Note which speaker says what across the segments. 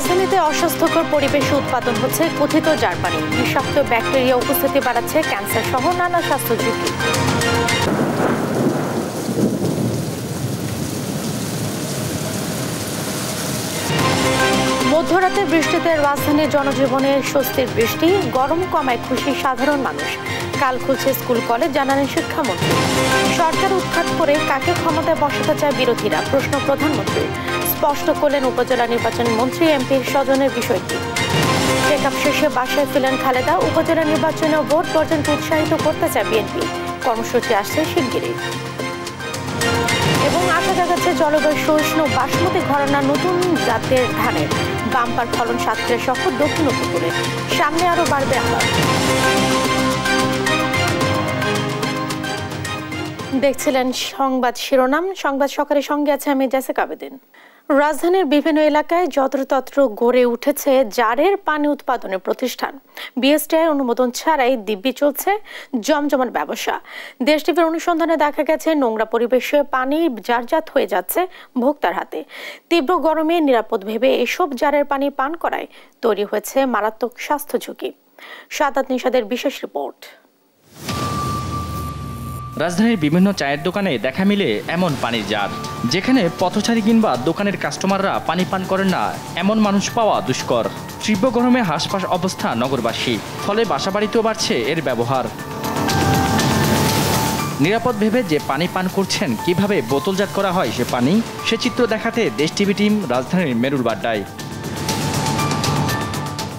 Speaker 1: রাজধানীতে অস্বাস্থ্যকর পরিবেশে উৎপাদন হচ্ছে কথিত জার পানি। বিষাক্ত ব্যাকটেরিয়া উপস্থিতি বাড়াচ্ছে ক্যান্সার সহ নানা স্বাস্থ্য ঝুঁকি। মধ্যরাতের বৃষ্টিতে রাজধানীর জনজীবনে স্বস্তির বৃষ্টি, গরম কমায় খুশি সাধারণ মানুষ। কাল খুলছে স্কুল কলেজ, জানালেন শিক্ষামন্ত্রী। সরকার উৎখাত করে কাকে ক্ষমতায় বসাতে চায় বিরোধীরা, প্রশ্ন প্রধানমন্ত্রী। স্পষ্ট করলেন উপজেলা নির্বাচন মন্ত্রী এমপির স্বজনের বিষয়টি। চেকআপ শেষে বাসায় ফিরলেন খালেদা। উপজেলা নির্বাচনে ভোট বর্জনকে উৎসাহিত করতে চায় বিএনপি, কর্মসূচি আসছে শিগগিরই। এবং আশা জাগাচ্ছে জলবায়ু সহিষ্ণু বাসমতি ঘরানার নতুন জাতের ধানের বাম্পার ফলন সাতক্ষীরা সহ দক্ষিণ উপকূলে, সামনে আরো বাড়বে আবার। দেখছিলেন সংবাদ শিরোনাম। সংবাদ সকালে সঙ্গে আছে আমি জেসিকা আবেদিন। রাজধানীর বিভিন্ন এলাকায় যত্রতত্র গড়ে উঠেছে জারের পানি উৎপাদনের প্রতিষ্ঠান। বিএসটিআই অনুমোদন ছাড়াই দিব্যি চলছে জমজমাট ব্যবসা। দেশ টিভির অনুসন্ধানে দেখা গেছে নোংরা পরিবেশে পানি জারজাত হয়ে যাচ্ছে ভোক্তার হাতে। তীব্র গরমে নিরাপদ ভেবে এসব জারের পানি পান করায় তৈরি হয়েছে মারাত্মক স্বাস্থ্য ঝুঁকি। সাদাত নিশাদের বিশেষ রিপোর্ট।
Speaker 2: রাজধানীর বিভিন্ন চায়ের দোকানে দেখা মিলে এমন পানির জার, যেখানে পথচারী কিংবা দোকানের কাস্টমাররা পানি পান করেন না, এমন মানুষ পাওয়া দুষ্কর। তীব্র গরমে হাঁসফাঁস অবস্থা নগরবাসী, ফলে বাসাবাড়িতেও বাড়ছে এর ব্যবহার। নিরাপদ ভেবে যে পানি পান করছেন, কিভাবে বোতলজাত করা হয় সে পানি, সে চিত্র দেখাতে দেশ টিভি টিম রাজধানীর মেরুর বাড্ডায়।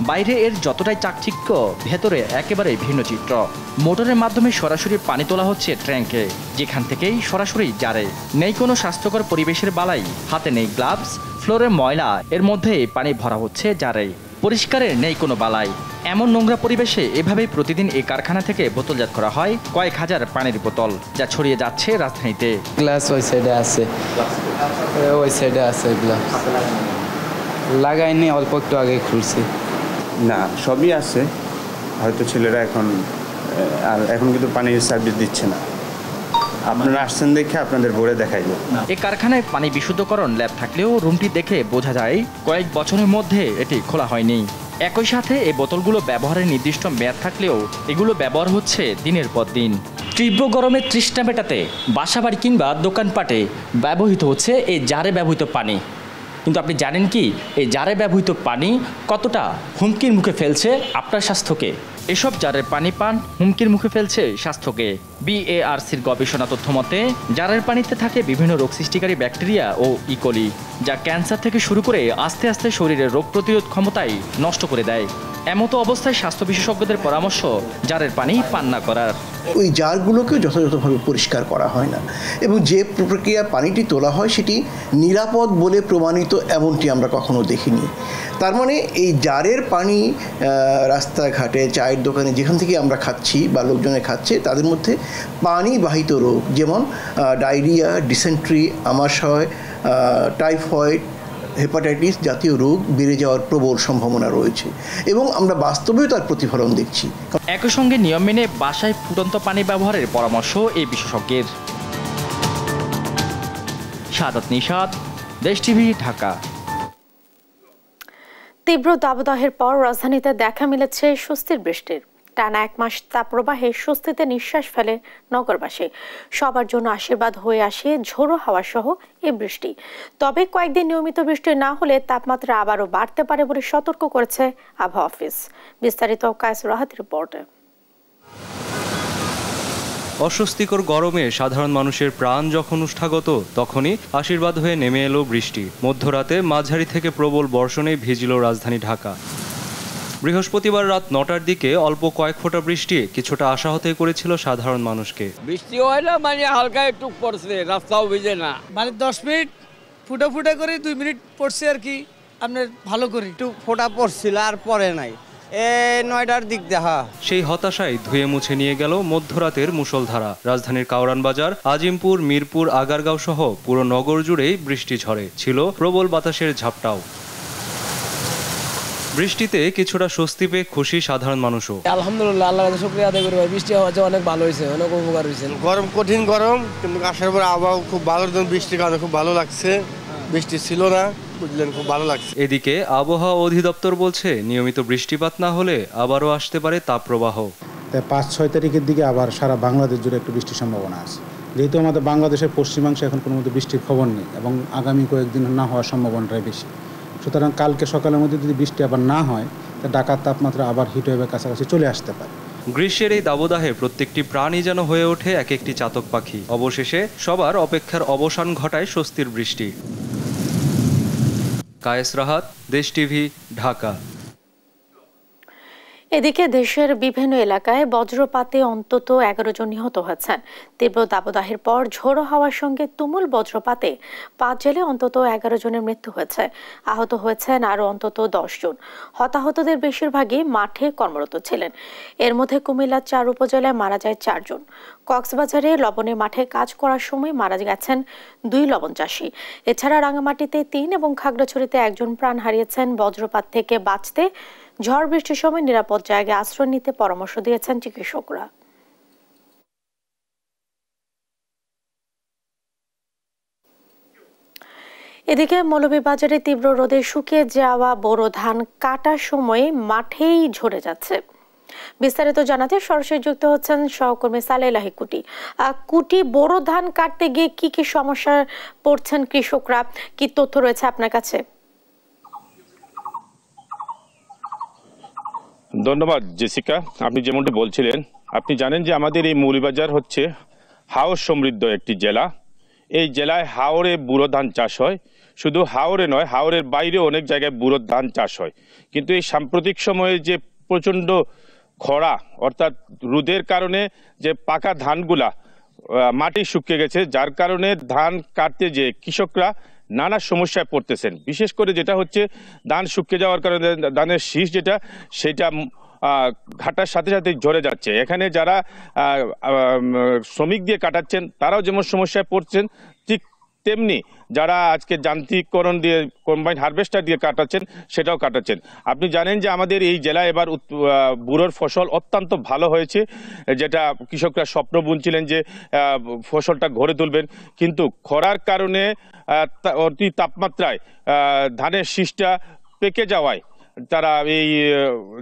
Speaker 2: বাইরে এর যতটাই চাকচিক্য, ভেতরে একেবারে ভিন্ন চিত্র। মোটরের মাধ্যমে সরাসরি পানি তোলা হচ্ছে ট্যাঙ্কে, যেখান থেকেই সরাসরি জারে। নেই কোনো স্বাস্থ্যকর পরিবেশের বালাই, হাতে নেই গ্লাভস, ফ্লোরে ময়লা, এর মধ্যে পানি ভরা হচ্ছে জারে। পরিষ্কারের নেই কোনো বালাই। এমন নোংরা পরিবেশে এভাবেই প্রতিদিন এই কারখানা থেকে বোতলজাত করা হয় কয়েক হাজার পানির বোতল, যা ছড়িয়ে যাচ্ছে রাজধানীতে।
Speaker 3: গ্লাস ওই সাইডে আছে, ওই সাইডে আছে গ্লাস লাগাইনি, অল্প একটু আগে খুলছি।
Speaker 4: না, সবই আছে, হয়তো ছেলেরা এখন কিন্তু পানির সার্ভিস দিচ্ছে না। আপনারা আসছেন দেখে আপনাদের বোর্ডে দেখাইল।
Speaker 2: এই কারখানায় পানি বিশুদ্ধকরণ ল্যাব থাকলেও রুমটি দেখে বোঝা যায় কয়েক বছরের মধ্যে এটি খোলা হয়নি। একই সাথে এই বোতলগুলো ব্যবহারের নির্দিষ্ট মেয়াদ থাকলেও এগুলো ব্যবহার হচ্ছে দিনের পর দিন। তীব্র গরমে তৃষ্ণা মেটাতে বাসাবাড়ি কিংবা দোকানপাটে ব্যবহৃত হচ্ছে এই জারে ব্যবহৃত পানি। কিন্তু আপনি জানেন কি এই জারে ব্যবহৃত পানি কতটা হুমকির মুখে ফেলছে আপনার স্বাস্থ্যকে? এসব জারের পানি পান হুমকির মুখে ফেলছে স্বাস্থ্যকে। বিএআরসির গবেষণা তথ্য মতে জারের পানিতে থাকে বিভিন্ন রোগ সৃষ্টিকারী ব্যাকটেরিয়া ও ইকোলি, যা ক্যান্সার থেকে শুরু করে আস্তে আস্তে শরীরের রোগ প্রতিরোধ ক্ষমতাই নষ্ট করে দেয়। এমতো অবস্থায় স্বাস্থ্য বিশেষজ্ঞদের পরামর্শ জারের পানি পান না করার।
Speaker 5: ওই জারগুলোকে যথাযথভাবে পরিষ্কার করা হয় না, এবং যে প্রক্রিয়া পানিটি তোলা হয় সেটি নিরাপদ বলে প্রমাণিত এমনটি আমরা কখনো দেখিনি। তার মানে এই জারের পানি রাস্তাঘাটে, চায়ের দোকানে যেখান থেকে আমরা খাচ্ছি বা লোকজনে খাচ্ছে, তাদের মধ্যে পানিবাহিত রোগ যেমন ডায়রিয়া, ডিসেন্ট্রি, আমাশয়, টাইফয়েড, হেপাটাইটিস জাতীয় রোগ বেড়ে যাওয়ার প্রবল সম্ভাবনা রয়েছে, এবং আমরা বাস্তবেও তার প্রতিফলন দেখছি।
Speaker 2: একই সঙ্গে নিয়ম মেনে বাসায় ফুটন্ত পানি ব্যবহারের পরামর্শ এই বিশেষজ্ঞের। সাদাত নিশাদ, দেশ টিভি, ঢাকা।
Speaker 1: তীব্র দাবদাহের পর রাজধানীতে দেখা মিলেছে স্বস্তির বৃষ্টির। টানা এক মাস তাপপ্রবাহে স্বস্তিতে নিঃশ্বাস ফেলে নগরবাসী। সবার জন্য আশীর্বাদ হয়ে আসে ঝোড়ো হাওয়া সহ এই বৃষ্টি। তবে কয়েকদিন নিয়মিত বৃষ্টি না হলে তাপমাত্রা আবারও বাড়তে পারে বলে সতর্ক করেছে আবহাওয়া অফিস। বিস্তারিত কায়েস রাহাত রিপোর্টে।
Speaker 6: অস্বস্তিকর গরমে সাধারণ মানুষের প্রাণ যখন উষ্ঠাগত, তখনই আশীর্বাদ হয়ে নেমে এলো বৃষ্টি। মধ্যরাতে মাঝারি থেকে প্রবল বর্ষণে ভিজিল রাজধানী ঢাকা। বৃহস্পতিবার রাত 9টার দিকে অল্প কয়েক ফোঁটা বৃষ্টি কিছুটা আশাহতই করেছিল সাধারণ মানুষকে।
Speaker 7: বৃষ্টি হয় না, মানে হালকা একটু পড়ছে, রাস্তাও ভিজে না,
Speaker 8: মানে 10 মিনিট ফুটা ফুটা করে 2 মিনিট পড়ছে আর কি, আপনার ভালো করে
Speaker 9: একটু ফোঁটা পড়ছিল আর পরে নাই। 9টার দিক দেখা
Speaker 6: সেই হতাশায় ধুয়ে মুছে নিয়ে গেল মধ্যরাতের মুষলধারা। রাজধানীর কাউরান বাজার, আজিমপুর, মিরপুর, আগারগাঁও সহ পুরো নগর জুড়েই বৃষ্টি ঝরে, ছিল প্রবল বাতাসের ঝাপটাও। বৃষ্টিতে কিছুটা স্বস্তি পেয়ে খুশি সাধারণ মানুষও।
Speaker 8: আলহামদুলিল্লাহ, আল্লাহর কাছে শুকরিয়া আদায় করি ভাই, বৃষ্টি হওয়াতে অনেক ভালো হয়েছে, অনেক উপকার হয়েছে।
Speaker 9: গরম, কঠিন গরম, কিন্তু আসার পর আবহাওয়া খুব ভালো, বৃষ্টির কারণে খুব ভালো লাগছে। বৃষ্টি ছিল না,
Speaker 10: বুঝলেন, খুব ভালো লাগছে।
Speaker 6: এদিকে আবহাওয়া অধিদপ্তর বলছে নিয়মিত বৃষ্টিপাত না হলে আবারও আসতে পারে তাপপ্রবাহ।
Speaker 11: তাই 5-6 তারিখের দিকে আবার সারা বাংলাদেশ জুড়ে একটু বৃষ্টির সম্ভাবনা আছে। যেহেতু আমাদের বাংলাদেশের পশ্চিমাংশে এখন কোনো মতো বৃষ্টির খবর নেই এবং আগামী কয়েকদিন না হওয়ার সম্ভাবনাটাই বেশি, সুতরাং কালকে সকালের মধ্যে যদি বৃষ্টি আবার না হয় তা ঢাকার তাপমাত্রা আবার হিট ওয়েভের কাছাকাছি চলে আসতে পারে।
Speaker 6: গ্রীষ্মের এই দাবদাহে প্রত্যেকটি প্রাণী যেন হয়ে ওঠে এক একটি চাতক পাখি। অবশেষে সবার অপেক্ষার অবসান ঘটায় স্বস্তির বৃষ্টি। কায়েস রাহাত, দেশ টিভি, ঢাকা।
Speaker 1: এদিকে দেশের বিভিন্ন এলাকায় বজ্রপাতে অন্তত 11 জন নিহত হয়েছেন। তীব্র দাবদাহের পর ঝোড়ো হাওয়ার সঙ্গে তুমুল বজ্রপাতে 5 জেলে অন্তত 11 জনের মৃত্যু হয়েছে। আহত হয়েছেন আরও অন্তত 10 জন। হতাহতদের বেশিরভাগই মাঠে কর্মরত ছিলেন। এর মধ্যে কুমিল্লার 4 উপজেলায় মারা যায় 4 জন। কক্সবাজারে লবণের মাঠে কাজ করার সময় মারা গেছেন 2 লবণ চাষী। এছাড়া রাঙামাটিতে 3 এবং খাগড়াছড়িতে 1 জন প্রাণ হারিয়েছেন। বজ্রপাত থেকে বাঁচতে ঝড় বৃষ্টির সময় নিরাপদ জায়গায় আশ্রয় নিতে পরামর্শ দিয়েছেন চিকিৎসকরা। এদিকে মৌলভীবাজারে তীব্র রোদে শুকিয়ে যাওয়া বোরো ধান কাটার সময় মাঠেই ঝরে যাচ্ছে। বিস্তারিত জানাতে সরাসরি যুক্ত হচ্ছেন সহকর্মী সালেলাহি কুটি। কুটি, বোরো ধান কাটতে গিয়ে কি কি সমস্যা পড়ছেন কৃষকরা, কি তথ্য রয়েছে আপনার কাছে?
Speaker 12: ধন্যবাদ জেসিকা। আপনি যেমনটি বলছিলেন, আপনি জানেন যে আমাদের এই মৌলভীবাজার হচ্ছে হাওর সমৃদ্ধ একটি জেলা। এই জেলায় হাওরে বুড়ো ধান চাষ হয়। শুধু হাওরে নয়, হাওরের বাইরে অনেক জায়গায় বুড়ো ধান চাষ হয়। কিন্তু এই সাম্প্রতিক সময়ে যে প্রচণ্ড খরা অর্থাৎ রোদের কারণে যে পাকা ধানগুলা মাটি শুকিয়ে গেছে, যার কারণে ধান কাটতে যে কৃষকরা নানা সমস্যায় পড়তেছেন। বিশেষ করে যেটা হচ্ছে ধান শুকিয়ে যাওয়ার কারণে ধানের শীষ সেটা ঘাটার সাথে সাথে ঝরে যাচ্ছে। এখানে যারা শ্রমিক দিয়ে কাটাচ্ছেন তারাও যেমন সমস্যায় পড়ছেন, ঠিক তেমনি যারা আজকে যান্ত্রিকরণ দিয়ে কম্বাইন হারভেস্টার দিয়ে কাটাচ্ছেন সেটাও কাটাচ্ছেন। আপনি জানেন যে আমাদের এই জেলায় এবার বুড়োর ফসল অত্যন্ত ভালো হয়েছে, যেটা কৃষকরা স্বপ্ন বুনছিলেন যে ফসলটা ঘরে তুলবেন। কিন্তু খরার কারণে অতি তাপমাত্রায় ধানের শীষটা পেকে যাওয়ায় তারা এই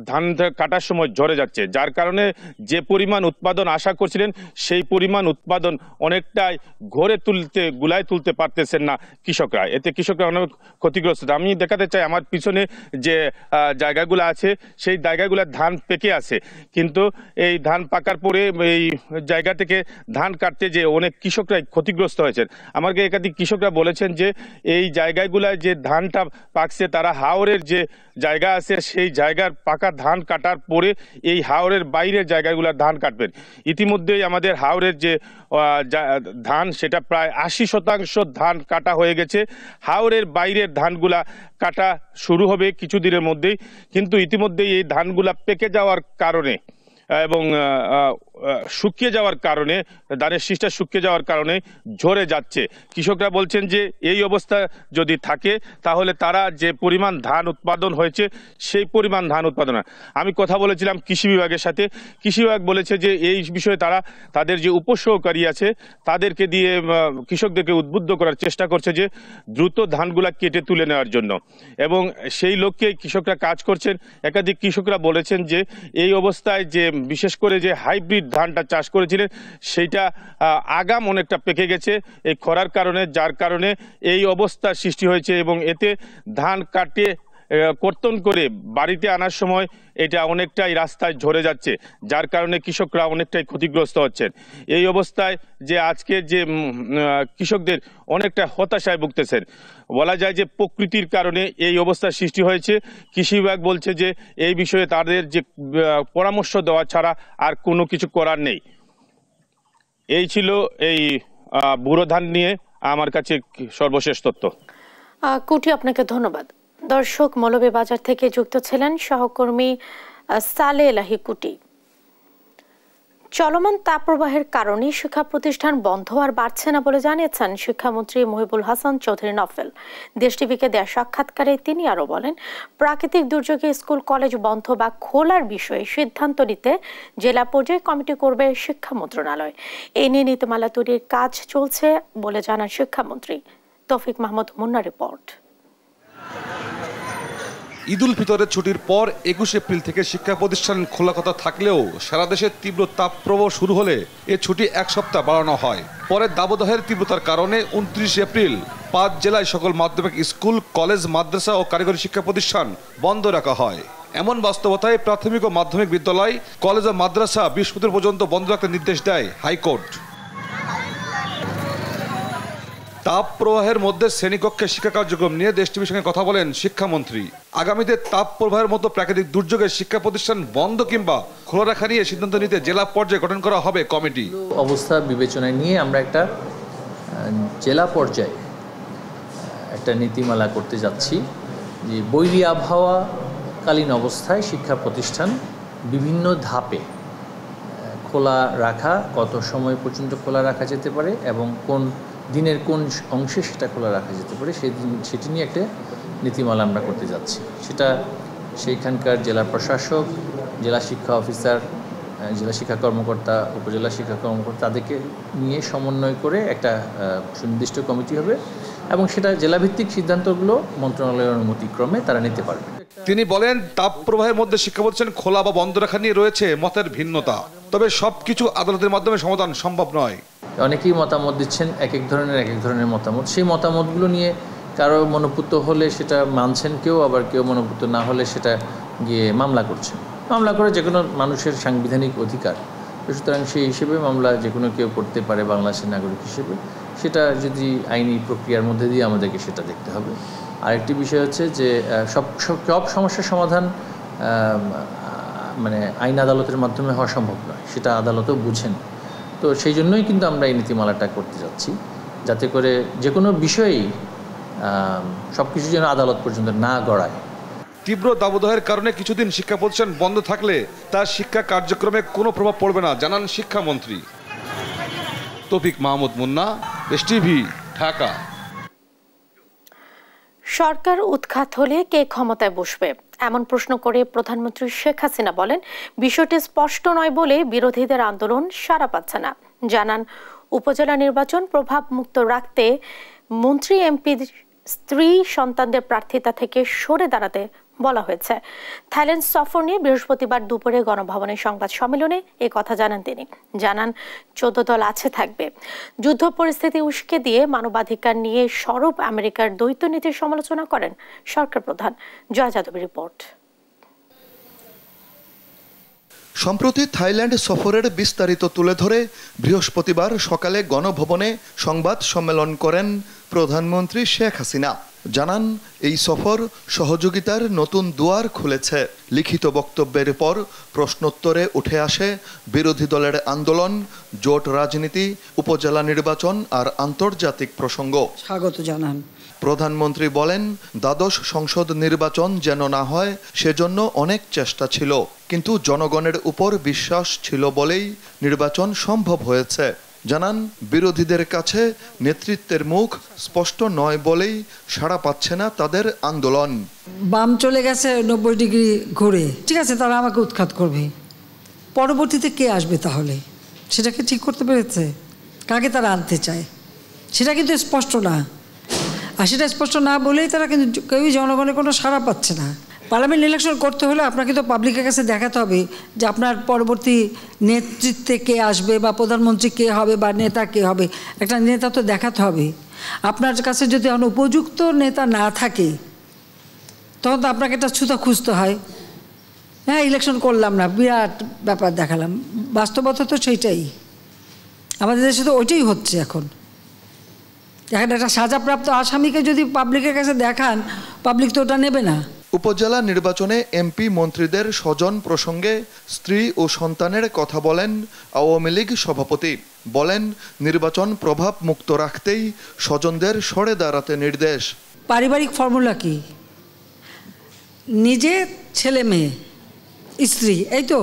Speaker 12: ধান কাটার সময় ঝরে যাচ্ছে, যার কারণে যে পরিমাণ উৎপাদন আশা করছিলেন সেই পরিমাণ উৎপাদন অনেকটাই ঘরে গুলায় তুলতে পারতেছেন না কৃষকরা। এতে কৃষকরা অনেক ক্ষতিগ্রস্ত। আমি দেখাতে চাই আমার পিছনে যে জায়গাগুলো আছে সেই জায়গাগুলো ধান পেকে আছে, কিন্তু এই ধান পাকার পরে এই জায়গা থেকে ধান কাটতে যে অনেক কৃষকরাই ক্ষতিগ্রস্ত হয়েছেন। আমাকে একাধিক কৃষকরা বলেছেন যে এই জায়গাগুলায় যে ধানটা পাকছে তারা হাওরের যে জায়গা আছে সেই জায়গার পাকা ধান কাটার পরে এই হাওরের বাইরের জায়গাগুলোর ধান কাটবেন। ইতিমধ্যেই আমাদের হাওরের যে ধান সেটা প্রায় 80% ধান কাটা হয়ে গেছে। হাওরের বাইরের ধানগুলা কাটা শুরু হবে কিছুদিনের মধ্যেই, কিন্তু ইতিমধ্যেই এই ধানগুলা পেকে যাওয়ার কারণে এবং শুকিয়ে যাওয়ার কারণে ধানের শীষটা শুকিয়ে যাওয়ার কারণে ঝরে যাচ্ছে। কৃষকরা বলছেন যে এই অবস্থা যদি থাকে তাহলে তারা যে পরিমাণ ধান উৎপাদন হয়েছে সেই পরিমাণ ধান উৎপাদন হয়। আমি কথা বলেছিলাম কৃষি বিভাগের সাথে। কৃষি বিভাগ বলেছে যে এই বিষয়ে তারা তাদের যে উপসহকারী আছে তাদেরকে দিয়ে কৃষকদেরকে উদ্বুদ্ধ করার চেষ্টা করছে যে দ্রুত ধানগুলা কেটে তুলে নেওয়ার জন্য, এবং সেই লক্ষ্যে কৃষকরা কাজ করছেন। একাধিক কৃষকরা বলেছেন যে এই অবস্থায় যে বিশেষ করে যে হাইব্রিড ধানটা চাষ করেছিলেন সেইটা আগাম অনেকটা পেকে গেছে এই খরার কারণে, যার কারণে এই অবস্থার সৃষ্টি হয়েছে এবং এতে ধান কাটে কর্তন করে বাড়িতে আনার সময় এটা অনেকটাই রাস্তায় ঝরে যাচ্ছে, যার কারণে কৃষকরা অনেকটাই ক্ষতিগ্রস্ত হচ্ছেন। এই অবস্থায় যে আজকে যে কৃষকদের অনেকটা হতাশায় ভুগতেছেন। বলা যায় যে প্রকৃতির কারণে এই অবস্থার সৃষ্টি হয়েছে। কৃষি বিভাগ বলছে যে এই বিষয়ে তাদের যে পরামর্শ দেওয়া ছাড়া আর কোনো কিছু করার নেই। এই ছিল এই বুড়ো ধান নিয়ে আমার কাছে সর্বশেষ তথ্য।
Speaker 1: কুটি, আপনাকে ধন্যবাদ। দর্শক, মৌলভীবাজার থেকে যুক্ত ছিলেন সহকর্মী সালেলাহি কুটি। চলমান তাপপ্রবাহের কারণে শিক্ষা প্রতিষ্ঠান বন্ধ আর বাড়ছে না বলে জানিয়েছেন শিক্ষামন্ত্রী মহিবুল হাসান চৌধুরী নফেল। দেশ টিভিকে দেয়া সাক্ষাৎকারে তিনি আরো বলেন, প্রাকৃতিক দুর্যোগে স্কুল কলেজ বন্ধ বা খোলার বিষয়ে সিদ্ধান্ত নিতে জেলা পর্যায়ে কমিটি করবে শিক্ষা মন্ত্রণালয়। এই নিয়ে নীতিমালা তৈরির কাজ চলছে বলে জানান শিক্ষামন্ত্রী। তৌফিক মাহমুদ মুন্নার রিপোর্ট।
Speaker 10: ঈদুল ফিতরের ছুটির পর 21 এপ্রিল থেকে শিক্ষা প্রতিষ্ঠান খোলা কথা থাকলেও সারা দেশে তীব্র তাপপ্রবাহ শুরু হলে এ ছুটি 1 সপ্তাহ বাড়ানো হয়। পরে দাবদাহের তীব্রতার কারণে 29 এপ্রিল 5 জেলায় সকল মাধ্যমিক স্কুল, কলেজ, মাদ্রাসা ও কারিগরি শিক্ষা প্রতিষ্ঠান বন্ধ রাখা হয়। এমন বাস্তবতায় প্রাথমিক ও মাধ্যমিক বিদ্যালয়, কলেজ ও মাদ্রাসা বৃহস্পতিবার পর্যন্ত বন্ধ রাখতে নির্দেশ দেয় হাইকোর্ট। তাপ প্রবাহের মধ্যে শ্রেণীকক্ষে শিক্ষা কার্যক্রম নিয়ে দেশ টিভির সঙ্গে কথা বলেন শিক্ষামন্ত্রী। আগামীতে তাপ প্রবাহের মতো প্রাকৃতিক দুর্যোগে শিক্ষা প্রতিষ্ঠান বন্ধ কিংবা খোলা রাখা নিয়ে সিদ্ধান্ত নিতে জেলা পর্যায়ে গঠন করা হবে কমিটি।
Speaker 13: অবস্থা বিবেচনায় নিয়ে আমরা একটা জেলা পর্যায়ে একটা নীতিমালা করতে যাচ্ছি যে বৈরী আবহাওয়াকালীন অবস্থায় শিক্ষা প্রতিষ্ঠান বিভিন্ন ধাপে খোলা রাখা, কত সময় পর্যন্ত খোলা রাখা যেতে পারে এবং কোন দিনের কোন অংশে সেটা খোলা রাখা যেতে পারে সেটি নিয়ে একটা নীতিমালা আমরা করতে যাচ্ছি। সেটা সেইখানকার জেলা প্রশাসক, জেলা শিক্ষা অফিসার, জেলা শিক্ষা কর্মকর্তা, উপজেলা শিক্ষা কর্মকর্তা তাদেরকে নিয়ে সমন্বয় করে একটা সুনির্দিষ্ট কমিটি হবে এবং সেটা জেলাভিত্তিক সিদ্ধান্তগুলো মন্ত্রণালয়ের অনুমতিক্রমে তারা নিতে পারবে।
Speaker 10: তিনি বলেন, তাপ প্রবাহের মধ্যে শিক্ষা প্রতিষ্ঠান খোলা বা বন্ধ রাখা নিয়ে রয়েছে মতের ভিন্নতা, তবে সবকিছু আদালতের মাধ্যমে সমাধান সম্ভব নয়।
Speaker 13: অনেকেই মতামত দিচ্ছেন, এক এক ধরনের মতামত। সেই মতামতগুলো নিয়ে কারো মনোপুত হলে সেটা মানছেন কেউ, আবার কেউ মনোপুত না হলে সেটা গিয়ে মামলা করছেন। মামলা করে যে কোনো মানুষের সাংবিধানিক অধিকার, সুতরাং সেই হিসেবে মামলা যে কোনো কেউ করতে পারে বাংলাদেশের নাগরিক হিসেবে। সেটা যদি আইনি প্রক্রিয়ার মধ্যে দিয়ে আমাদেরকে সেটা দেখতে হবে। আরেকটি বিষয় হচ্ছে যে সব সমস্যার সমাধান মানে আইন আদালতের মাধ্যমে হওয়া সম্ভব নয়, সেটা আদালতও বুঝেন। তো সেই জন্যই কিন্তু আমরা এই নীতিমালাটা করতে যাচ্ছি, যাতে করে যে কোনো বিষয়েই সব কিছু যেন আদালত পর্যন্ত না গড়ায়।
Speaker 10: তীব্র দাবদাহের কারণে কিছুদিন শিক্ষা প্রতিষ্ঠান বন্ধ থাকলে তার শিক্ষা কার্যক্রমে কোনো প্রভাব পড়বে না জানান শিক্ষামন্ত্রী। তৌফিক মাহমুদ মুন্না, দেশ টিভি, ঢাকা।
Speaker 1: সরকার উৎখাত হলে কে ক্ষমতায় বসবে এমন প্রশ্ন করে প্রধানমন্ত্রী শেখ হাসিনা বলেন, বিষয়টি স্পষ্ট নয় বলে বিরোধীদের আন্দোলন সাড়া পাচ্ছে না। জানান, উপজেলা নির্বাচন প্রভাব মুক্ত রাখতে মন্ত্রী এমপি স্ত্রী সন্তানদের প্রার্থিতা থেকে সরে দাঁড়াতে বলা হয়েছে। থাইল্যান্ড সফর নিয়ে বৃহস্পতিবার দুপুরে গণভবনের সংবাদ সম্মেলনে এই কথা জানান তিনি। জানান, 14 দল আছে থাকবে। যুদ্ধ পরিস্থিতি উস্কে দিয়ে মানবাধিকার নিয়ে সরব আমেরিকার দ্বৈত নীতির সমালোচনা করেন সরকার প্রধান। জয় যাদবের রিপোর্ট।
Speaker 14: সম্প্রতি থাইল্যান্ড সফরের বিস্তারিত তুলে ধরে বৃহস্পতিবার সকালে গণভবনে সংবাদ সম্মেলন করেন প্রধানমন্ত্রী শেখ হাসিনা। জানান, এই সফর সহযোগিতার নতুন দুয়ার খুলেছে। লিখিত বক্তব্যের পর প্রশ্নোত্তরে উঠে আসে বিরোধী দলের আন্দোলন, জোট রাজনীতি, উপজেলা নির্বাচন আর আন্তর্জাতিক প্রসঙ্গ।
Speaker 15: স্বাগত জানান।
Speaker 14: প্রধানমন্ত্রী বলেন, দ্বাদশ সংসদ নির্বাচন যেন না হয় সেজন্য অনেক চেষ্টা ছিল, কিন্তু জনগণের উপর বিশ্বাস ছিল বলেই নির্বাচন সম্ভব হয়েছে। জানান, বিরোধীদের কাছে নেতৃত্বের মুখ স্পষ্ট নয় বলেই সাড়া পাচ্ছে না তাদের আন্দোলন।
Speaker 15: বাম চলে গেছে 90 ডিগ্রি ঘুরে, ঠিক আছে, তারা আমাকে উৎখাত করবে। পরবর্তীতে কে আসবে তাহলে? সেটাকে ঠিক করতে পেরেছে? কাকে তারা আনতে চায় সেটা কিন্তু স্পষ্ট না। আর সেটা স্পষ্ট না বলেই তারা কিন্তু কেউই জনগণের কোনো সাড়া পাচ্ছে না। পার্লামেন্ট ইলেকশন করতে হলে আপনাকে তো পাবলিকের কাছে দেখাতে হবে যে আপনার পরবর্তী নেতৃত্বে কে আসবে বা প্রধানমন্ত্রী কে হবে বা নেতা কে হবে। একটা নেতা তো দেখাতে হবে। আপনার কাছে যদি উপযুক্ত নেতা না থাকে তখন তো আপনাকে একটা ছুতা খুঁজতে হয়। হ্যাঁ, ইলেকশন করলাম না, বিরাট ব্যাপার দেখালাম। বাস্তবতা তো সেইটাই, আমাদের দেশে তো ওইটাই হচ্ছে এখন। একটা সাজাপ্রাপ্ত আসামিকে যদি পাবলিকের কাছে দেখান, পাবলিক তো ওটা নেবে না।
Speaker 14: উপজেলা নির্বাচনে এমপি মন্ত্রীদের স্বজন প্রসঙ্গে স্ত্রী ও সন্তানের কথা বলেন আওয়ামী লীগ সভাপতি। বলেন, নির্বাচন প্রভাব মুক্ত রাখতেই স্বজনদের সরে দাঁড়াতে নির্দেশ।
Speaker 15: পারিবারিক ফর্মুলা কি? নিজে, ছেলে মেয়ে, স্ত্রী, এই তো।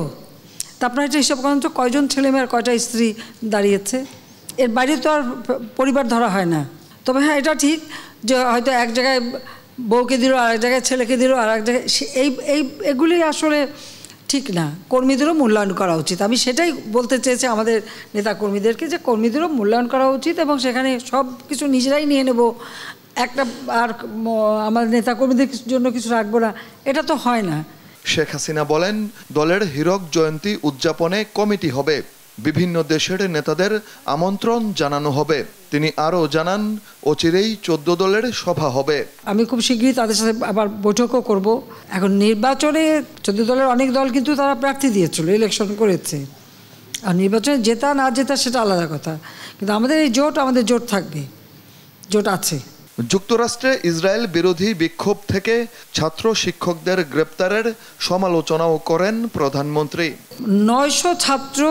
Speaker 15: তা আপনার একটা হিসাব করেন তো, কয়জন ছেলে মেয়ে আর কয়টা স্ত্রী দাঁড়িয়েছে? এর বাইরে তো আর পরিবার ধরা হয় না। তবে হ্যাঁ, এটা ঠিক যে হয়তো এক জায়গায় বউকে দিল, আর এক জায়গায় ছেলেকে দিল, আর এক জায়গায় এগুলি আসলে ঠিক না। কর্মীদেরও মূল্যায়ন করা উচিত। আমি সেটাই বলতে চেয়েছি আমাদের নেতা কর্মীদেরকে, যে কর্মীদেরও মূল্যায়ন করা উচিত এবং সেখানে সব কিছু নিজেরাই নিয়ে নেব একটা আর আমার নেতাকর্মীদের জন্য কিছু রাখবো না, এটা তো হয় না।
Speaker 14: শেখ হাসিনা বলেন, দলের হীরক জয়ন্তী উদযাপনে কমিটি হবে, বিভিন্ন দেশের নেতাদের আমন্ত্রণ জানানো হবে। তিনি আরও জানান, অচিরেই 14 দলের সভা হবে।
Speaker 15: আমি খুব শীঘ্রই তাদের সাথে আবার বৈঠকও করব। এখন নির্বাচনে 14 দলের অনেক দল কিন্তু তারা প্রার্থী দিয়েছিল, ইলেকশন করেছে, আর নির্বাচনে জেতা না জেতা সেটা আলাদা কথা, কিন্তু আমাদের এই জোট, আমাদের জোট থাকবে, জোট আছে।
Speaker 14: যুক্তরাষ্ট্রে ইসরায়েল বিরোধী বিক্ষোভ থেকে ছাত্র শিক্ষকদের গ্রেপ্তারের সমালোচনাও করেন প্রধানমন্ত্রী।
Speaker 15: 900 ছাত্র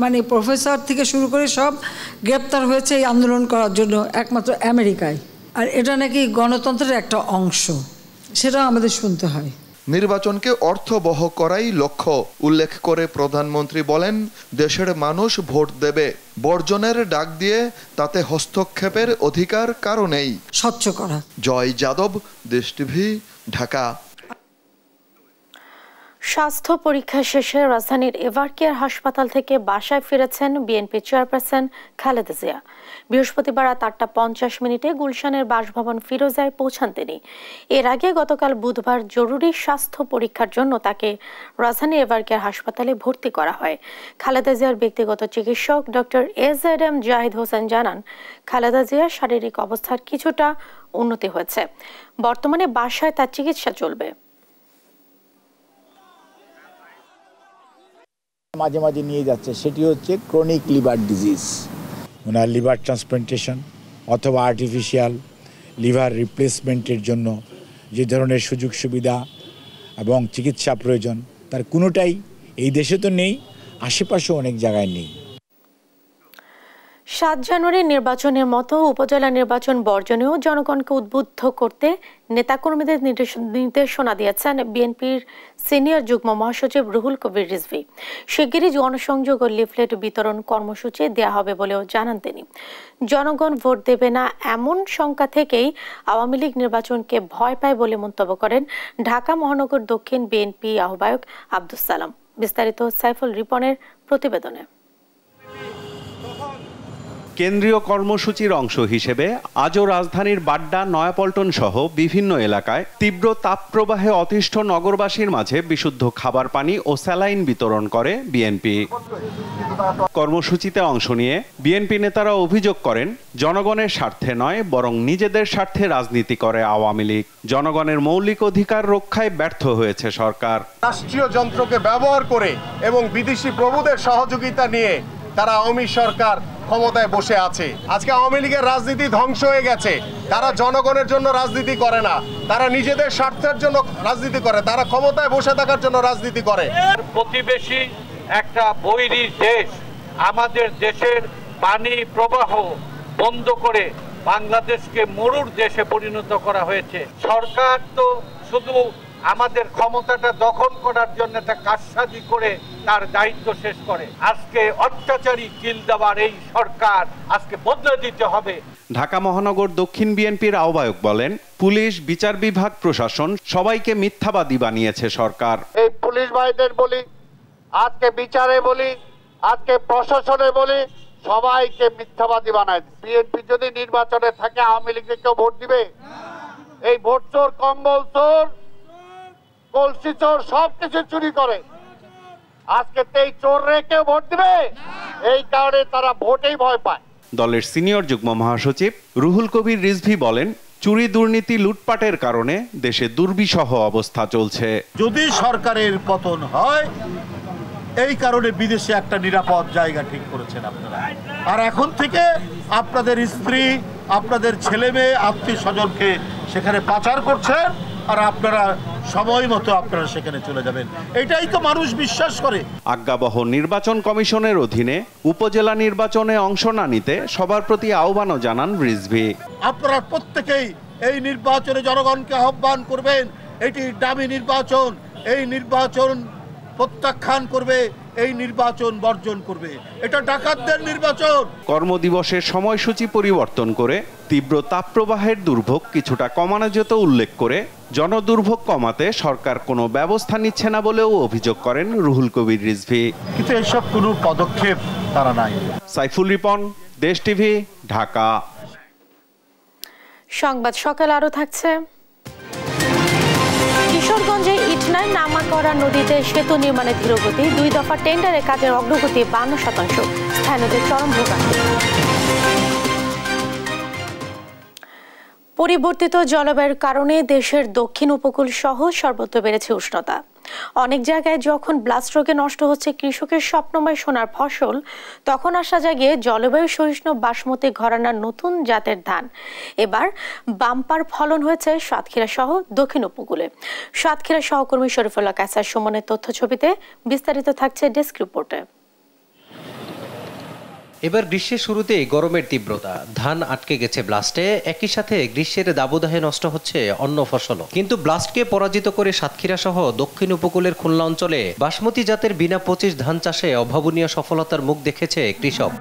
Speaker 15: মানে প্রফেসর থেকে শুরু করে সব গ্রেপ্তার হয়েছে এই আন্দোলন করার জন্য একমাত্র আমেরিকায়, আর এটা নাকি গণতন্ত্রের একটা অংশ, সেটা আমাদের শুনতে হয়।
Speaker 14: নির্বাচনকে অর্থবহ করাই লক্ষ্য উল্লেখ করে প্রধানমন্ত্রী বলেন, দেশের মানুষ ভোট দেবে, বর্জনের ডাক দিয়ে তাতে হস্তক্ষেপের অধিকার কারো নেই।
Speaker 15: স্বচ্ছ করা।
Speaker 14: জয় যাদব, দেশ টিভি, ঢাকা।
Speaker 1: স্বাস্থ্য পরীক্ষা শেষে রাজধানীর এভারকেয়ার হাসপাতাল থেকে বাসায় ফিরেছেন বিএনপি চেয়ারপারসন খালেদা জিয়া। বৃহস্পতিবার রাত 8:50 গুলশানের বাসভবন ফিরোজায় পৌঁছান তিনি। এর আগে গতকাল বুধবার জরুরি স্বাস্থ্য পরীক্ষার জন্য তাকে রাজধানী এভারকেয়ার হাসপাতালে ভর্তি করা হয়। খালেদা জিয়ার ব্যক্তিগত চিকিৎসক ডক্টর AZM জাহিদ হোসেন জানান, খালেদা জিয়ার শারীরিক অবস্থার কিছুটা উন্নতি হয়েছে, বর্তমানে বাসায় তার চিকিৎসা চলবে।
Speaker 16: মাঝে মাঝে নিয়ে যাচ্ছে, সেটি হচ্ছে ক্রনিক লিভার ডিজিজ। ওনার লিভার ট্রান্সপ্লান্টেশন অথবা আর্টিফিশিয়াল লিভার রিপ্লেসমেন্টের জন্য যে ধরনের সুযোগ সুবিধা এবং চিকিৎসা প্রয়োজন, তার কোনোটাই এই দেশে তো নেই, আশেপাশেও অনেক জায়গায় নেই।
Speaker 1: 7 জানুয়ারি নির্বাচনের মতো উপজেলা নির্বাচন বর্জনেও জনগণকে উদ্বুদ্ধ করতে নেতাকর্মীদের নির্দেশনা দিয়েছেন বিএনপির সিনিয়র যুগ্ম মহাসচিব রুহুল কবির রিজভী। শিগগিরই গণসংযোগ ও লিফলেট বিতরণ কর্মসূচি দেওয়া হবে বলেও জানান তিনি। জনগণ ভোট দেবে না এমন শঙ্কা থেকেই আওয়ামী লীগ নির্বাচনকে ভয় পায় বলে মন্তব্য করেন ঢাকা মহানগর দক্ষিণ বিএনপি আহ্বায়ক আব্দুস সালাম। বিস্তারিত সাইফুল রিপনের প্রতিবেদনে।
Speaker 17: কেন্দ্রীয় কর্মসূচির অংশ হিসেবে আজও রাজধানীর বাড্ডা, নয়াপল্টন সহ বিভিন্ন এলাকায় তীব্র তাপপ্রবাহে অতিষ্ঠ নগরবাসীর মাঝে বিশুদ্ধ খাবার পানি ও স্যালাইন বিতরণ করে বিএনপি। কর্মসূচিতে অংশ নিয়ে বিএনপি নেতারা অভিযোগ করেন, জনগণের স্বার্থে নয় বরং নিজেদের স্বার্থে রাজনীতি করে আওয়ামী লীগ। জনগণের মৌলিক অধিকার রক্ষায় ব্যর্থ হয়েছে সরকার।
Speaker 18: রাষ্ট্রীয় যন্ত্রকে ব্যবহার করে এবং বিদেশি প্রভুদের সহযোগিতা নিয়ে তারা আওয়ামী সরকার ক্ষমতায় বসে আছে। আজকে আওয়ামী লীগের রাজনীতি ধ্বংস হয়ে গেছে। তারা জনগণের জন্য রাজনীতি করে না, তারা নিজেদের স্বার্থের জন্য রাজনীতি করে, তারা ক্ষমতায় বসে থাকার জন্য রাজনীতি করে।
Speaker 19: প্রতিবেশী একটা বৈরী দেশ আমাদের দেশের পানি প্রবাহ বন্ধ করে বাংলাদেশকে মরুর দেশে পরিণত করা হয়েছে। সরকার তো শুধু আমাদের ক্ষমতাটা দখল করার জন্য একটা কারসাজি করে তার দায়িত্ব শেষ করে। আজকে অত্যাচারী কিল দেওয়ার এই সরকার আজকে বদলে দিতে হবে।
Speaker 17: ঢাকা মহানগর দক্ষিণ বিএনপির আহ্বায়ক বলেন, পুলিশ, বিচার বিভাগ, প্রশাসন সবাইকে মিথ্যাবাদী বানিয়েছে সরকার।
Speaker 18: এই পুলিশ ভাইদের বলি, আজকে বিচারে বলি, আজকে প্রশাসনে বলি, সবাইকে মিথ্যাবাদী বানায়। বিএনপি যদি নির্বাচনে থাকে আওয়ামী লীগকে কেউ ভোট দিবে? এই ভোট চোর, কম্বল চোর, কলসি চোর সবকিছু চুরি করে। আজকে এই চোর রেখে ভোট দিবে? এই কারণে তারা ভোটেই ভয় পায়।
Speaker 17: দলের সিনিয়র যুগ্ম মহাসচিব রুহুল কবির রিজভী বলেন, চুরি, দুর্নীতি, লুটপাটের কারণে দেশে দুর্বিষহ অবস্থা চলছে।
Speaker 20: যদি সরকারের পতন হয়, এই কারণে বিদেশে একটা নিরাপদ জায়গা ঠিক করেছেন আপনারা, আর এখন থেকে আপনাদের স্ত্রী, আপনাদের ছেলে মেয়ে, আত্মীয় স্বজনকে সেখানে পাচার করছেন, আর আপনারা সময় মতো আপনারা সেখানে চলে যাবেন। এটাই তো মানুষ বিশ্বাস করে।
Speaker 17: আজ্ঞাবহ নির্বাচন কমিশনের অধীনে উপজেলা নির্বাচনে অংশ না নিতে সবার প্রতি আহ্বানও জানান রিজভী।
Speaker 20: আপনারা প্রত্যেকেই এই নির্বাচনে জনগণকে আহ্বান করবেন, এটি ডামি নির্বাচন, এই নির্বাচন প্রত্যাখ্যান করবে, এই নির্বাচন বর্জন করবে, এটা ডাকাতদের নির্বাচন।
Speaker 17: কর্মদিবসের সময়সূচি পরিবর্তন করে তীব্র তাপপ্রবাহের দুর্ভোগ কিছুটা কমানো যেত উল্লেখ করে জনদুর্ভোগ কমাতে সরকার কোনো ব্যবস্থা নিচ্ছে না বলেও অভিযোগ করেন রুহুল কবির রিজভী।
Speaker 20: কিন্তু এসব কোনো পদক্ষেপ তারা নাই।
Speaker 17: সাইফুল রিপন, দেশ টিভি, ঢাকা।
Speaker 1: সংবাদ সকাল আরো থাকছে। কিশোরগঞ্জে ইটনায় নামাকরা নদীতে সেতু নির্মাণে ধীরগতি, 2 দফা টেন্ডারে কাজের অগ্রগতি 52%, স্থানীয়দের চরম ভোগান্তি। পরিবর্তিত জলবায়ুর কারণে দেশের দক্ষিণ উপকূল সহ সর্বত্র বেড়েছে উষ্ণতা। অনেক জায়গায় যখন ব্লাস্ট রোগে নষ্ট হচ্ছে কৃষকের স্বপ্নময় সোনার ফসল, তখন আশা জাগিয়ে জলবায়ু সহিষ্ণু বাসমতি ঘরানার নতুন জাতের ধান। এবার বাম্পার ফলন হয়েছে সাতক্ষীরা সহ দক্ষিণ উপকূলে। সাতক্ষীরা সহকর্মী শরীফুল্লাহ কাসার সুমনের তথ্য ছবিতে বিস্তারিত থাকছে ডেস্ক রিপোর্টে।
Speaker 21: এবার গ্রীষ্মের শুরুতেই গরমের তীব্রতা, ধান আটকে গেছে ব্লাস্টে, একই সাথে গ্রীষ্মের দাবদাহে নষ্ট হচ্ছে অন্য ফসলও। কিন্তু ব্লাস্টকে পরাজিত করে সাতক্ষীরা সহ দক্ষিণ উপকূলের খুলনা অঞ্চলে বাসমতি জাতের বিনা 25 ধান চাষে অভাবনীয় সফলতার মুখ দেখেছে কৃষক।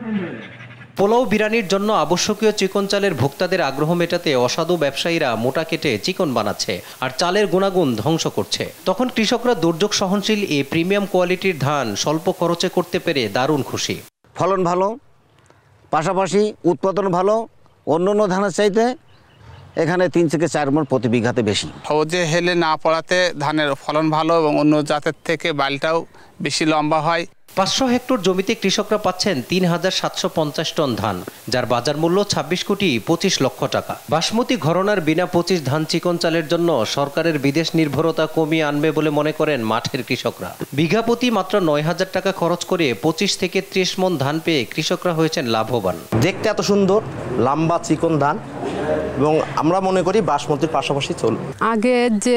Speaker 21: পোলাও বিরিয়ানির জন্য আবশ্যকীয় চিকন চালের ভোক্তাদের আগ্রহ মেটাতে অসাধু ব্যবসায়ীরা মোটা কেটে চিকন বানাচ্ছে আর চালের গুণাগুণ ধ্বংস করছে। তখন কৃষকরা দুর্যোগ সহনশীল এই প্রিমিয়াম কোয়ালিটির ধান স্বল্প খরচে করতে পেরে দারুণ খুশি।
Speaker 22: ফলন ভালো, পাশাপাশি উৎপাদন ভালো, অন্য অন্য ধানের চাইতে এখানে 3 থেকে 4 মণ প্রতি বিঘাতে বেশি।
Speaker 23: সহজে হেলে না পড়াতে ধানের ফলন ভালো এবং অন্য জাতের থেকে বালটাও বেশি লম্বা হয়।
Speaker 21: 500 হেক্টর জমিতে কৃষকরা পাচ্ছেন 3750 টন ধান, যার বাজার মূল্য 26 কোটি 25 লক্ষ টাকা। বাসমতি ঘরানার বিনা 25 ধান চিকন চালের জন্য সরকারের বিদেশ নির্ভরতা কমিয়ে আনবে বলে মনে করেন মাঠের কৃষকরা। বিঘা প্রতি মাত্র 9000 টাকা খরচ করে 25 থেকে 30 মণ ধান পেয়ে কৃষকরা হয়েছেন লাভবান।
Speaker 24: দেখতে এত সুন্দর লম্বা চিকন ধান এবং আমরা মনে করি বাসমতির পাশাপাশি চলবে।
Speaker 25: আগে যে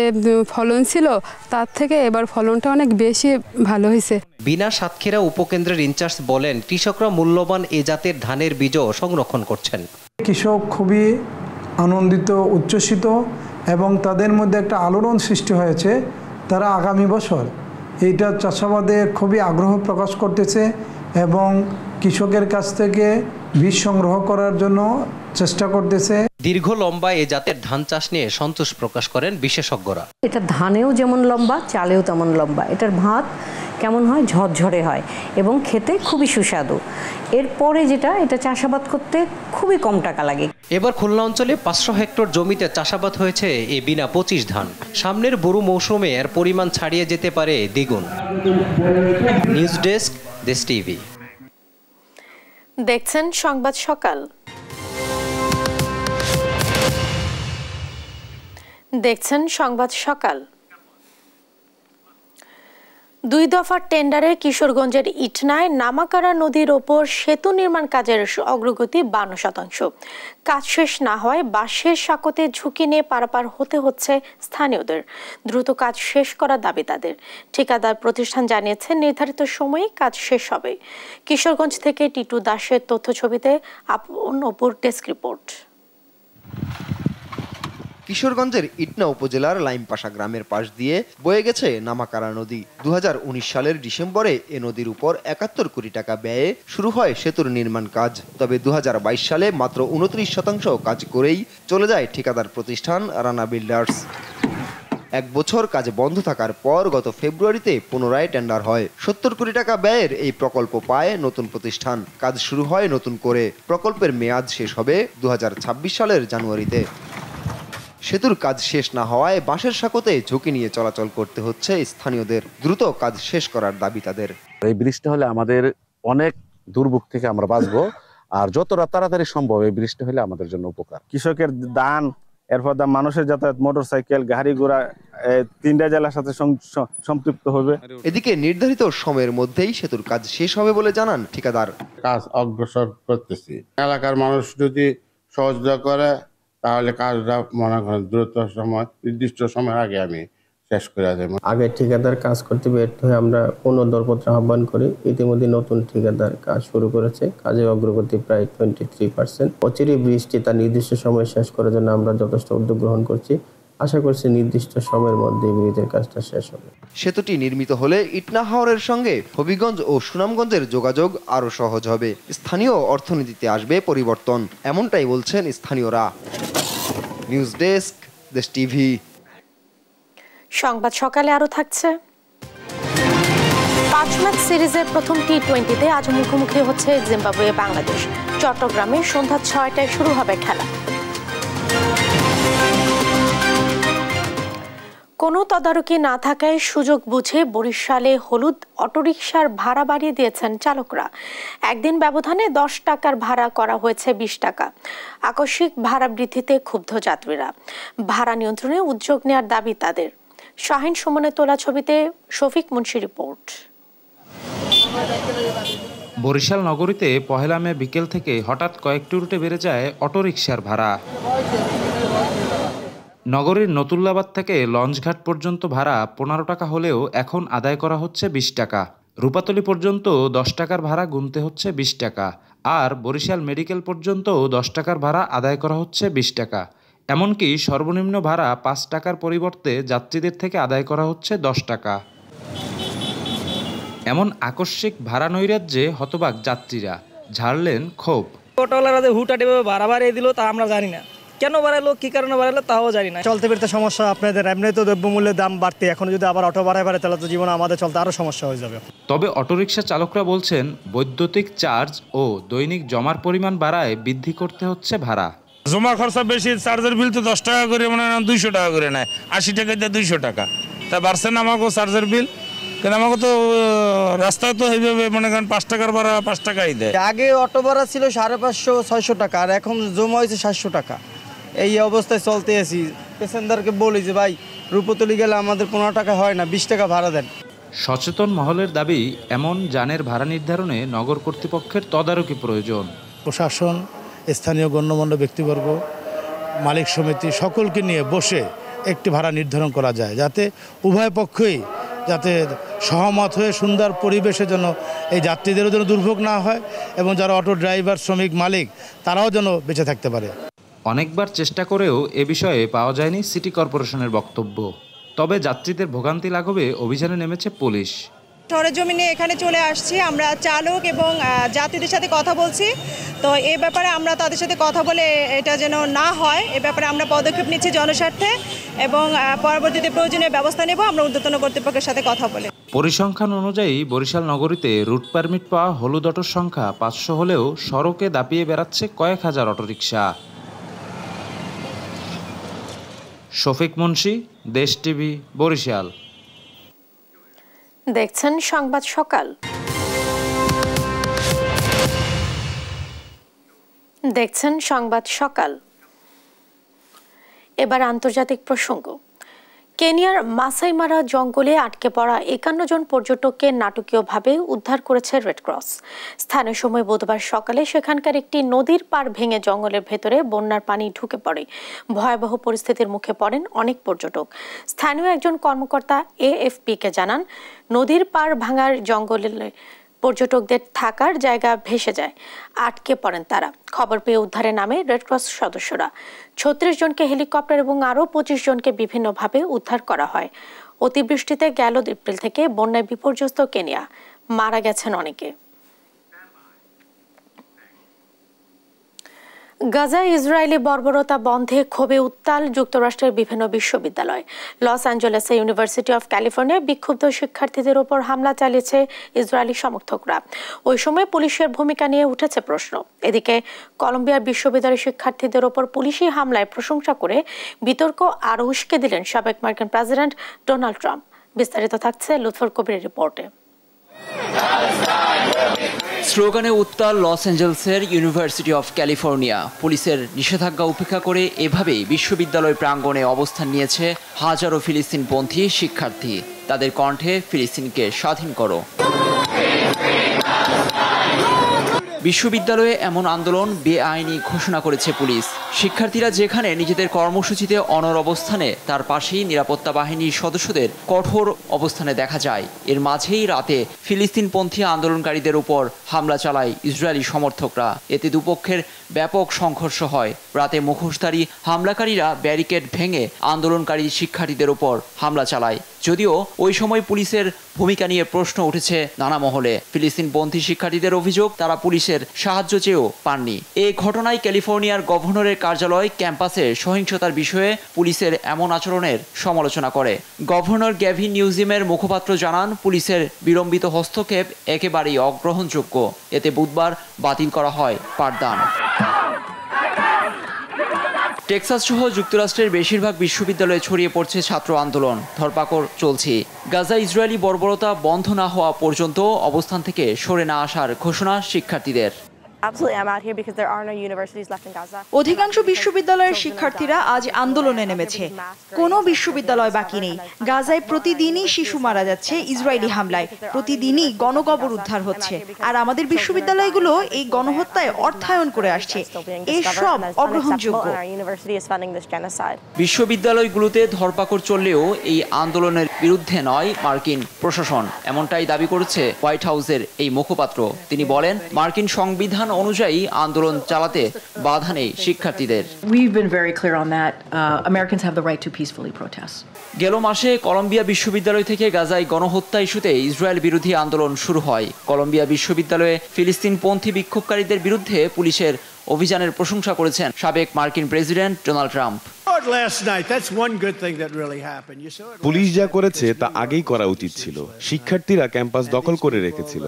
Speaker 25: ফলন ছিল তার থেকে এবার ফলনটা অনেক বেশি ভালো হয়েছে।
Speaker 21: বিনা সাতক্ষীরা উপকেন্দ্রের ইনচার্জ বলেন, কৃষকরা মূল্যবান এ জাতের ধানের বীজও সংরক্ষণ করছেন।
Speaker 26: কৃষক খুবই আনন্দিত, উচ্ছ্বসিত এবং তাদের মধ্যে একটা আলোড়ন সৃষ্টি হয়েছে। তারা আগামী বছর এইটা চাষাবাদে খুবই আগ্রহ প্রকাশ করতেছে এবং কৃষকের কাছ থেকে বীজ সংগ্রহ করার জন্য চেষ্টা করতেছে।
Speaker 21: দীর্ঘ লম্বা এ জাতের ধান চাষ নিয়ে সন্তোষ প্রকাশ করেন বিশেষজ্ঞরা।
Speaker 27: এটা ধানেও যেমন লম্বা, চালেও তেমন লম্বা। এটার ভাত কেমন হয়, ঝরঝরে হয় এবং খেতে খুবই সুস্বাদু। এরপরে এটা চাষাবাদ করতে খুবই কম টাকা লাগে।
Speaker 21: এবার খুলনা অঞ্চলে 500 হেক্টর জমিতে চাষাবাদ হয়েছে এ বিনা 25 ধান। সামনের বোরো মৌসুমে এর পরিমাণ ছাড়িয়ে যেতে পারে দ্বিগুণ। নিউজ ডেস্ক, দেশ টিভি।
Speaker 1: দেখছেন সংবাদ সকাল। দেখছেন সংবাদ সকাল। 2 দফার টেন্ডারে কিশোরগঞ্জের ইটনায় নামাকারা নদীর ওপর সেতু নির্মাণ কাজের অগ্রগতি 52%। কাজ শেষ না হয় বাঁশের সাঁকোতে ঝুঁকি নিয়ে পারাপার হতে হচ্ছে স্থানীয়দের। দ্রুত কাজ শেষ করার দাবি তাদের। ঠিকাদার প্রতিষ্ঠান জানিয়েছে নির্ধারিত সময়ে কাজ শেষ হবে। কিশোরগঞ্জ থেকে টিটু দাসের তথ্য ছবিতে অপুর ডেস্ক রিপোর্ট।
Speaker 28: কিশোরগঞ্জের ইটনা উপজেলার লাইমপাশা গ্রামের পাশ দিয়ে বয়ে গেছে নামাকারা নদী। 2019 সালের ডিসেম্বরে এ নদীর উপর 71 কোটি টাকা ব্যয়ে শুরু হয় সেতুর নির্মাণ কাজ। তবে 2022 সালে মাত্র 29% কাজ করেই চলে যায় ঠিকাদার প্রতিষ্ঠান রানা বিল্ডার্স। 1 বছর কাজ বন্ধ থাকার পর গত ফেব্রুয়ারিতে পুনরায় টেন্ডার হয়। 70 কোটি টাকা ব্যয়ের এই প্রকল্প পায় নতুন প্রতিষ্ঠান। কাজ শুরু হয় নতুন করে। প্রকল্পের মেয়াদ শেষ হবে 2026 সালের জানুয়ারিতে। সেতুর কাজ শেষ না হওয়ায় বাঁশের সাঁকোতে ঝুঁকি নিয়ে চলাচল করতে হচ্ছে স্থানীয়দের। দ্রুত কাজ শেষ করার দাবি তাদের।
Speaker 29: এই ব্রিজটা হলে আমাদের অনেক দুর্ভোগ থেকে আমরা বাঁচবো, আর যতটা তাড়াতাড়ি সম্ভব এই ব্রিজটা হলে আমাদের জন্য উপকার।
Speaker 4: কৃষকের দান, এরপর মানুষের যাতায়াত, মোটরসাইকেল, গাড়ি ঘোড়া 3টা জেলার সাথে সম্পৃক্ত হবে।
Speaker 28: এদিকে নির্ধারিত সময়ের মধ্যেই সেতুর কাজ শেষ হবে বলে জানান ঠিকাদার।
Speaker 30: কাজ অগ্রসর করতেছি। এলাকার মানুষ যদি সহযোগিতা করে তাহলে কাজটা মনে করেন দ্রুত সময়, নির্দিষ্ট সময়ের আগে আমি শেষ করে দেব।
Speaker 31: আগে ঠিকাদার কাজ করতে ব্যর্থ হয়ে আমরা পুনর্দরপত্র আহ্বান করি। ইতিমধ্যে নতুন ঠিকাদার কাজ শুরু করেছে। কাজের অগ্রগতি প্রায় 23%। অচিরেই ব্রিজটি তার নির্দিষ্ট সময় শেষ করার জন্য আমরা যথেষ্ট উদ্যোগ গ্রহণ করছি। আশা করছি নির্দিষ্ট সময়ের মধ্যে ব্রিজের কাজটা শেষ হবে।
Speaker 28: সেতুটি নির্মিত হলে ইটনা হাওরের সঙ্গে হবিগঞ্জ ও সুনামগঞ্জের যোগাযোগ আরো সহজ হবে। স্থানীয় অর্থনীতিতে আসবে পরিবর্তন, এমনটাই বলছেন স্থানীয়রা। নিউজ ডেস্ক, দেশ টিভি।
Speaker 1: সংবাদ সকালে আরো থাকছে। 5 ম্যাচ সিরিজের প্রথম টি20তে আজ মুখোমুখি হচ্ছে জিম্বাবুয়ে বাংলাদেশ। চট্টগ্রামে সন্ধ্যা 6টায় শুরু হবে খেলা। কোনো তদারকি না থাকায় সুযোগ বুঝে বরিশালে হলুদ অটোরিকশার ভাড়া বাড়িয়ে দিয়েছেন চালকরা। একদিন ব্যবধানে 10 টাকার ভাড়া করা হয়েছে 20 টাকা। আকস্মিক ভাড়া বৃদ্ধিতে ক্ষুব্ধ যাত্রীরা। ভাড়া নিয়ন্ত্রণে উদ্যোগ নেওয়ার দাবি তাদের। শাহিন সুমনের তোলা ছবিতে শফিক মুন্সি রিপোর্ট।
Speaker 2: বরিশাল নগরীতে পহেলা মে বিকেল থেকে হঠাৎ কয়েকটি রুটে বেড়ে যায় অটোরিকশার ভাড়া। নগরীর নতুল্লাবাদ থেকে লঞ্চঘাট পর্যন্ত ভাড়া 15 টাকা হলেও এখন আদায় করা হচ্ছে 20 টাকা। রূপাতলী পর্যন্ত 10 টাকার ভাড়া গুনতে হচ্ছে 20 টাকা। আর বরিশাল মেডিকেল পর্যন্ত 10 টাকার ভাড়া আদায় করা হচ্ছে 20 টাকা। এমনকি সর্বনিম্ন ভাড়া 5 টাকার পরিবর্তে যাত্রীদের থেকে আদায় করা হচ্ছে 10 টাকা। এমন আকস্মিক ভাড়া নৈরাজ্যে হতবাক যাত্রীরা, ঝাড়লেন ক্ষোভ।
Speaker 3: অটোওয়ালারা যে হুটহাট এভাবে ভাড়া বাড়িয়ে দিল তা আমরা জানি না, কেন বাড়ালো, কি কারণে বাড়ালো তাও জানি না।
Speaker 5: চলতে ফিরতে সমস্যা আপনাদের, এমনি তো দ্রব্যমূল্যের দাম বাড়তে, এখন যদি আবার অটো বাড়ায় তাহলে তো জীবনে আমাদের চলতে আরও সমস্যা হয়ে যাবে।
Speaker 2: তবে অটোরিকশা চালকরা বলছেন বৈদ্যুতিক চার্জ ও দৈনিক জমার পরিমাণ বাড়ায় বৃদ্ধি করতে হচ্ছে ভাড়া।
Speaker 6: জমা খরচা বেশি, চার্জের বিল তো 10 টাকা করে, মানে 200 টাকা করে নেয়, 80 টাকা দিয়ে 200 টাকা। তা বাড়ছে না আমাকেও চার্জের বিল, কিন্তু আমাকে তো রাস্তায় তো এইভাবে মনে করেন 5 টাকার ভাড়া 5 টাকাই দেয়।
Speaker 5: আগে অটো ভাড়া ছিল 550-600 টাকা, আর এখন জমা হয়েছে 700 টাকা। এই অবস্থায় চলতে আছি। প্যাসেঞ্জারকে বলি যে ভাই রূপতলি গেলে আমাদের 15 টাকা হয় না, 20 টাকা ভাড়া দেন।
Speaker 2: সচেতন মহলের দাবি, এমন যানের ভাড়া নির্ধারণে নগর কর্তৃপক্ষের তদারকি প্রয়োজন।
Speaker 5: প্রশাসন, স্থানীয় গণ্যমান্য ব্যক্তিবর্গ, মালিক সমিতি সকলকে নিয়ে বসে একটি ভাড়া নির্ধারণ করা যায়, যাতে উভয় পক্ষই যাতে সহমত হয়ে সুন্দর পরিবেশে যেন এই যাত্রীদেরও যেন দুর্ভোগ না হয় এবং যারা অটো ড্রাইভার, শ্রমিক, মালিক তারাও যেন বেঁচে থাকতে পারে।
Speaker 2: অনেকবার চেষ্টা করেও এ বিষয়ে পাওয়া যায়নি সিটি কর্পোরেশনের বক্তব্য। তবে যাত্রীদের ভোগান্তি লাঘবে অভিযানে নেমেছে পুলিশ।
Speaker 7: সরেজমিনে এখানে চলে আসছি, আমরা চালক এবং যাত্রীদের সাথে কথা বলছি। তো এই ব্যাপারে আমরা তাদের সাথে কথা বলে এটা যেন না হয় এ ব্যাপারে আমরা পদক্ষেপ নিচ্ছি জনস্বার্থে, এবং পরবর্তীতে প্রয়োজনীয় ব্যবস্থা নেব আমরা ঊর্ধ্বতন কর্তৃপক্ষের সাথে কথা বলে।
Speaker 2: পরিসংখ্যান অনুযায়ী বরিশাল নগরীতে রুট পারমিট পাওয়া হলুদ অটোর সংখ্যা 500 হলেও সড়কে দাপিয়ে বেড়াচ্ছে কয়েক হাজার অটোরিকশা। শফিক মুন্সি, দেশ টিভি, বরিশাল।
Speaker 1: দেখছেন সংবাদ সকাল। এবার আন্তর্জাতিক প্রসঙ্গ। কেনিয়ার মাসাই মারা জঙ্গলে আটকে পড়া 51 জন পর্যটককে নাটকীয়ভাবে উদ্ধার করেছে রেড ক্রস। স্থানীয় সময় বুধবার সকালে সেখানকার একটি নদীর পাড় ভেঙে জঙ্গলের ভেতরে বন্যার পানি ঢুকে পড়ে। ভয়াবহ পরিস্থিতির মুখে পড়েন অনেক পর্যটক। স্থানীয় একজন কর্মকর্তা AFP-কে জানান, নদীর পাড় ভাঙার জঙ্গলে পর্যটকদের থাকার জায়গা ভেসে যায়, আটকে পড়েন তারা। খবর পেয়ে উদ্ধারে নামে রেড ক্রস সদস্যরা। 36 জনকে হেলিকপ্টার এবং আরও 25 জনকে বিভিন্নভাবে উদ্ধার করা হয়। অতিবৃষ্টিতে গেল এপ্রিল থেকে বন্যায় বিপর্যস্ত কেনিয়া, মারা গেছেন অনেকে। গাজায় ইসরায়েলি বর্বরতা বন্ধে ক্ষোভে উত্তাল যুক্তরাষ্ট্রের বিভিন্ন বিশ্ববিদ্যালয়। লস অ্যাঞ্জেলেসে ইউনিভার্সিটি অফ ক্যালিফোর্নিয়া বিক্ষুব্ধ শিক্ষার্থীদের ওপর হামলা চালিয়েছে ইসরায়েলি সমর্থকরা। ওই সময় পুলিশের ভূমিকা নিয়ে উঠেছে প্রশ্ন। এদিকে কলম্বিয়ার বিশ্ববিদ্যালয়ের শিক্ষার্থীদের ওপর পুলিশি হামলায় প্রশংসা করে বিতর্ক আরও উস্কে দিলেন সাবেক মার্কিন প্রেসিডেন্ট ডোনাল্ড ট্রাম্প। বিস্তারিত থাকছে লুৎফর কবিরের রিপোর্টে।
Speaker 8: স্লোগানে উত্তাল লস অ্যাঞ্জেলেসের ইউনিভার্সিটি অফ ক্যালিফোর্নিয়া। পুলিশের নিষেধাজ্ঞা উপেক্ষা করে এভাবেই বিশ্ববিদ্যালয় প্রাঙ্গণে অবস্থান নিয়েছে হাজারো ফিলিস্তিনপন্থী শিক্ষার্থী। তাদের কণ্ঠে ফিলিস্তিনকে স্বাধীন করো। বিশ্ববিদ্যালয়ে এমন আন্দোলন বেআইনি ঘোষণা করেছে পুলিশ। শিক্ষার্থীরা যেখানে নিজেদের কর্মসূচিতে অনড় অবস্থানে, তার পাশেই নিরাপত্তা বাহিনীর সদস্যদের কঠোর অবস্থানে দেখা যায়। এর মাঝেই রাতে ফিলিস্তিনপন্থী আন্দোলনকারীদের উপর হামলা চালায় ইসরায়েলি সমর্থকরা। এতে দুপক্ষের ব্যাপক সংঘর্ষ হয়। রাতে মুখোশধারী হামলাকারীরা ব্যারিকেড ভেঙে আন্দোলনকারী শিক্ষার্থীদের উপর হামলা চালায়। যদিও ওই সময় পুলিশের ভূমিকা নিয়ে প্রশ্ন উঠেছে নানা মহলে। ফিলিস্তিনপন্থী শিক্ষার্থীদের অভিযোগ, তারা পুলিশের সাহায্য চেয়েও পাননি। এই ঘটনায় ক্যালিফোর্নিয়ার গভর্নরের কার্যালয় ক্যাম্পাসে সহিংসতার বিষয়ে পুলিশের এমন আচরণের সমালোচনা করে। গভর্নর গ্যাভিন নিউজিমের মুখপাত্র জানান, পুলিশের বিলম্বিত হস্তক্ষেপ একেবারেই অগ্রহণযোগ্য। এতে বুধবার বাতিল করা হয় পাঠদান। টেক্সাস সহ যুক্তরাষ্ট্রের বেশিরভাগ বিশ্ববিদ্যালয়ে ছড়িয়ে পড়ছে ছাত্র আন্দোলন, ধরপাকড় চলছে। গাজা ইসরায়েলি বর্বরতা বন্ধ না হওয়া পর্যন্ত অবস্থান থেকে সরে না আসার ঘোষণা শিক্ষার্থীদের।
Speaker 9: অধিকাংশ বিশ্ববিদ্যালয়ের শিক্ষার্থীরা আজ আন্দোলনে নেমেছে। কোনো বিশ্ববিদ্যালয় বাকি নেই। গাজায় প্রতিদিনই শিশু মারা যাচ্ছে ইসরায়েলি হামলায়, প্রতিদিনই গণকবর উদ্ধার হচ্ছে, আর আমাদের বিশ্ববিদ্যালয়গুলো এই গণহত্যায় অর্থায়ন করে আসছে। এসব অগ্রহণযোগ্য।
Speaker 8: বিশ্ববিদ্যালয়গুলোতে ধরপাকড় চললেও এই আন্দোলনের বিরুদ্ধে নয় মার্কিন প্রশাসন, এমনটাই দাবি করেছে হোয়াইট হাউসের এই মুখপাত্র। তিনি বলেন, মার্কিন সংবিধান অনুযায়ী আন্দোলন চালাতে বাধা নেই শিক্ষার্থীদের। গেল মাসে কলম্বিয়া বিশ্ববিদ্যালয় থেকে গাজায় গণহত্যা ইস্যুতে ইসরায়েল বিরোধী আন্দোলন শুরু হয়। কলম্বিয়া বিশ্ববিদ্যালয়ে ফিলিস্তিনপন্থী বিক্ষোভকারীদের বিরুদ্ধে পুলিশের অভিযানের প্রশংসা করেছেন সাবেক মার্কিন প্রেসিডেন্ট ডোনাল্ড ট্রাম্প।
Speaker 10: পুলিশ যা করেছে তা আগেই করা উচিত ছিল। শিক্ষার্থীরা ক্যাম্পাস দখল করে রেখেছিল,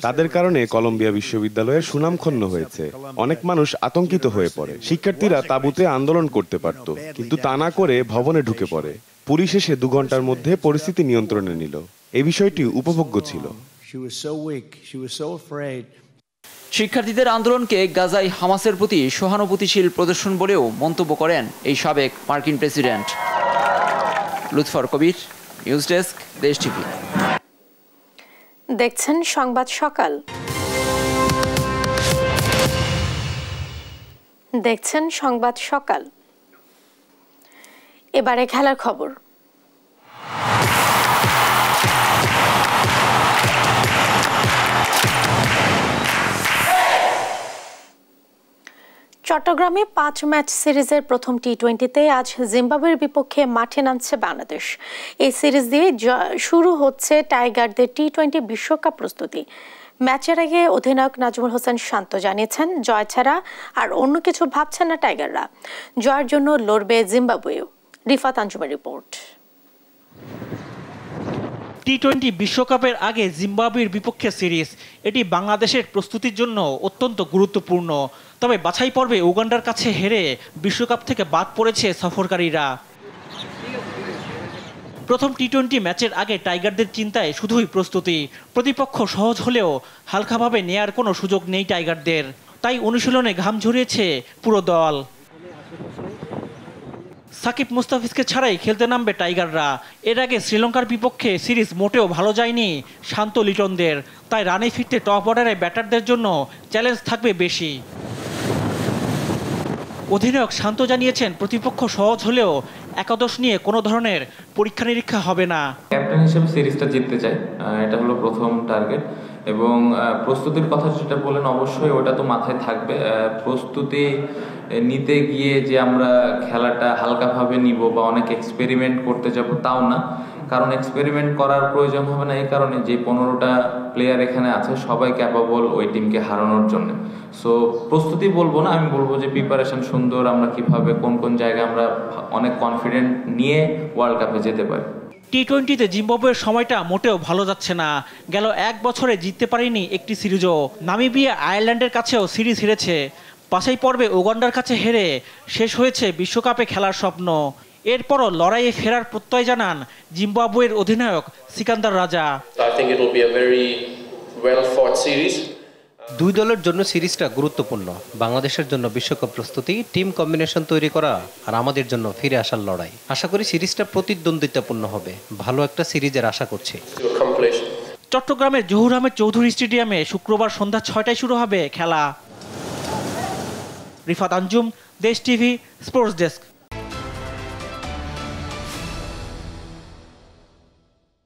Speaker 10: তাদের কারণে কলম্বিয়া বিশ্ববিদ্যালয়ের সুনাম ক্ষুণ্ণ হয়েছে। অনেক মানুষ আতঙ্কিত হয়ে পড়ে। শিক্ষার্থীরা তাঁবুতে আন্দোলন করতে পারত, কিন্তু তা না করে ভবনে ঢুকে পড়ে। পুলিশ এসে 2 ঘন্টার মধ্যে পরিস্থিতি নিয়ন্ত্রণে নিল। এই বিষয়টি উপভোগ্য ছিল।
Speaker 8: শিক্ষার্থীদের আন্দোলনকে গাজায় হামাসের প্রতি সহানুভূতিশীল প্রদর্শন বলেও মন্তব্য করেন এই সাবেক মার্কিন প্রেসিডেন্ট। লুৎফর কবির, নিউজ ডেস্ক, দেশ টিভি।
Speaker 1: দেখছেন সংবাদ সকাল। দেখছেন সংবাদ সকাল। এবারে খেলার খবর। চট্টগ্রামে 5 ম্যাচ সিরিজের প্রথম টি20তে আজ জিম্বাবুয়ের বিপক্ষে মাঠে নামছে বাংলাদেশ। এই সিরিজ দিয়ে শুরু হচ্ছে টাইগারদের টি20 বিশ্বকাপ প্রস্তুতি। ম্যাচের আগে অধিনায়ক নাজমুল হোসেন শান্ত জানিয়েছেন, জয় ছাড়া আর অন্য কিছু ভাবছেন না টাইগাররা। জয়ের জন্য লড়বে জিম্বাবুয়েও। রিফাত আঞ্জুমের রিপোর্ট।
Speaker 11: টি20 বিশ্বকাপের আগে জিম্বাবুয়ের বিপক্ষে সিরিজ, এটি বাংলাদেশের প্রস্তুতির জন্য অত্যন্ত গুরুত্বপূর্ণ। তবে বাছাই পর্বে উগান্ডার কাছে হেরে বিশ্বকাপ থেকে বাদ পড়েছে সফরকারীরা। প্রথম টি20 ম্যাচের আগে টাইগারদের চিন্তায় শুধুই প্রস্তুতি। প্রতিপক্ষ সহজ হলেও হালকাভাবে নেয়ার কোনো সুযোগ নেই টাইগারদের, তাই অনুশীলনে ঘাম ঝরিয়েছে পুরো দল। সাকিব মুস্তাফিজকে ছাড়াই খেলতে নামবে টাইগাররা। এর আগে শ্রীলঙ্কার বিপক্ষে সিরিজ মোটেও ভালো যায়নি শান্ত লিটনদের, তাই রানে ফিরতে টপ অর্ডারে ব্যাটারদের জন্য চ্যালেঞ্জ থাকবে বেশি। অধিনায়ক শান্ত জানিয়েছেন, প্রতিপক্ষ সহজ হলেও একাদশ নিয়ে কোনো ধরনের পরীক্ষা নিরীক্ষা হবে না।
Speaker 12: ক্যাপ্টেন হিসেবে সিরিজটা জিততে চাই, এটা হলো প্রথম টার্গেট। এবং প্রস্তুতির কথা যেটা বলেন, অবশ্যই ওটা তো মাথায় থাকবে। প্রস্তুতি নিতে গিয়ে যে আমরা খেলাটা হালকাভাবে নিব বা অনেক এক্সপেরিমেন্ট করতে যাব তাও না, কারণ এক্সপেরিমেন্ট করার প্রয়োজন হবে না এই কারণে যে 15টা প্লেয়ার এখানে আছে সবাই ক্যাপাবল ওই টিমকে হারানোর জন্য। সো প্রস্তুতি বলবো না, আমি বলবো যে প্রিপারেশন সুন্দর, আমরা কিভাবে কোন কোন জায়গায় আমরা অনেক কনফিডেন্ট নিয়ে ওয়ার্ল্ড কাপে যেতে পারি।
Speaker 11: টি20তে জিম্বাবুয়ের সময়টা মোটেও ভালো যাচ্ছে না। গেল 1 বছরে জিততে পারেনি একটি সিরিজও। নামিবিয়া আয়ারল্যান্ডের কাছেও সিরিজ হেরেছে। বাছাই পর্বে উগান্ডার কাছে হেরে শেষ হয়েছে বিশ্বকাপে খেলার স্বপ্ন। এরপরও লড়াইয়ে ফেরার প্রত্যয় জানান জিম্বাবুয়ের অধিনায়ক সিকান্দার রাজা।
Speaker 21: দুই দলের জন্য সিরিজটা গুরুত্বপূর্ণ। বাংলাদেশের জন্য বিশ্বকাপ প্রস্তুতি, টিম কম্বিনেশন তৈরি করা, আর আমাদের জন্য ফিরে আসার লড়াই। আশা করি সিরিজটা প্রতিদ্বন্দ্বিতাপূর্ণ হবে। ভালো একটা সিরিজের আশা করছি।
Speaker 11: চট্টগ্রামের জহুর আহমেদ চৌধুরী স্টেডিয়ামে শুক্রবার সন্ধ্যা 6টায় শুরু হবে খেলা। রিফাত আঞ্জুম, দেশ টিভি, স্পোর্টস ডেস্ক।